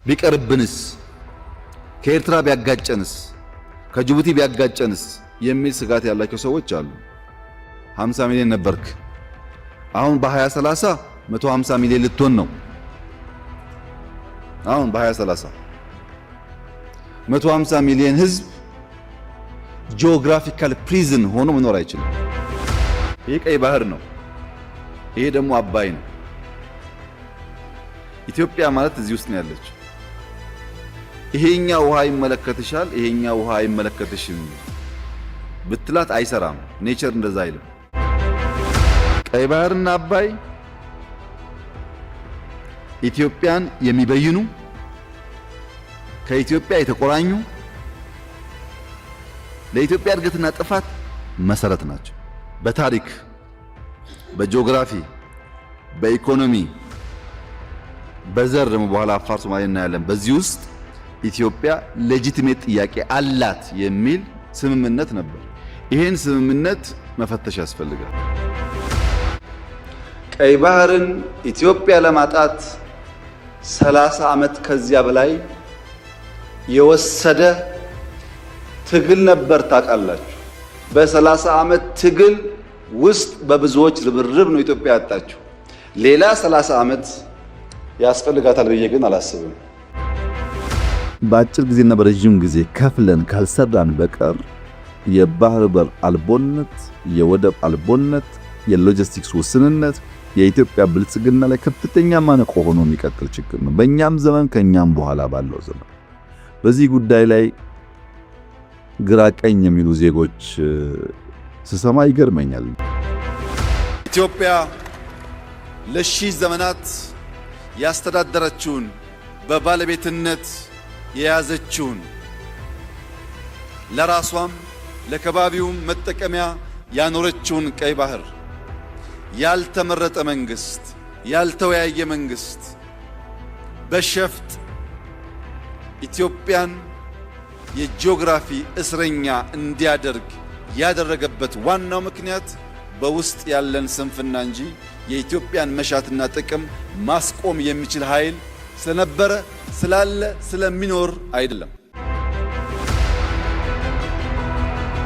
ቢቀርብንስ ከኤርትራ ቢያጋጨንስ ከጅቡቲ ቢያጋጨንስ የሚል ስጋት ያላቸው ሰዎች አሉ። 50 ሚሊዮን ነበርክ፣ አሁን በ2030 150 ሚሊዮን ልትሆን ነው። አሁን በ2030 150 ሚሊዮን ህዝብ ጂኦግራፊካል ፕሪዝን ሆኖ መኖር አይችልም። ይሄ ቀይ ባህር ነው፣ ይሄ ደግሞ አባይ ነው። ኢትዮጵያ ማለት እዚህ ውስጥ ነው ያለችው። ይሄኛ ውሃ ይመለከትሻል፣ ይሄኛ ውሃ አይመለከትሽም ብትላት አይሰራም። ኔቸር እንደዛ አይልም። ቀይ ባህርና አባይ ኢትዮጵያን የሚበይኑ ከኢትዮጵያ የተቆራኙ ለኢትዮጵያ እድገትና ጥፋት መሰረት ናቸው። በታሪክ፣ በጂኦግራፊ፣ በኢኮኖሚ፣ በዘር ደግሞ በኋላ አፋር ሶማሌ እናያለን። በዚህ ውስጥ ኢትዮጵያ ሌጂቲሜት ጥያቄ አላት የሚል ስምምነት ነበር። ይሄን ስምምነት መፈተሽ ያስፈልጋል። ቀይ ባህርን ኢትዮጵያ ለማጣት 30 ዓመት ከዚያ በላይ የወሰደ ትግል ነበር። ታውቃላችሁ። በ30 ዓመት ትግል ውስጥ በብዙዎች ርብርብ ነው ኢትዮጵያ ያጣችው። ሌላ 30 ዓመት ያስፈልጋታል ብዬ ግን አላስብም። በአጭር ጊዜና በረጅም ጊዜ ከፍለን ካልሰራን በቀር የባህር በር አልቦነት፣ የወደብ አልቦነት፣ የሎጂስቲክስ ውስንነት የኢትዮጵያ ብልጽግና ላይ ከፍተኛ ማነቆ ሆኖ የሚቀጥል ችግር ነው። በእኛም ዘመን ከኛም በኋላ ባለው ዘመን በዚህ ጉዳይ ላይ ግራ ቀኝ የሚሉ ዜጎች ስሰማ ይገርመኛል። ኢትዮጵያ ለሺህ ዘመናት ያስተዳደረችውን በባለቤትነት የያዘችውን ለራሷም ለከባቢውም መጠቀሚያ ያኖረችውን ቀይ ባህር ያልተመረጠ መንግስት፣ ያልተወያየ መንግስት በሸፍጥ ኢትዮጵያን የጂኦግራፊ እስረኛ እንዲያደርግ ያደረገበት ዋናው ምክንያት በውስጥ ያለን ስንፍና እንጂ የኢትዮጵያን መሻትና ጥቅም ማስቆም የሚችል ኃይል ስለነበረ ስላለ ስለሚኖር አይደለም።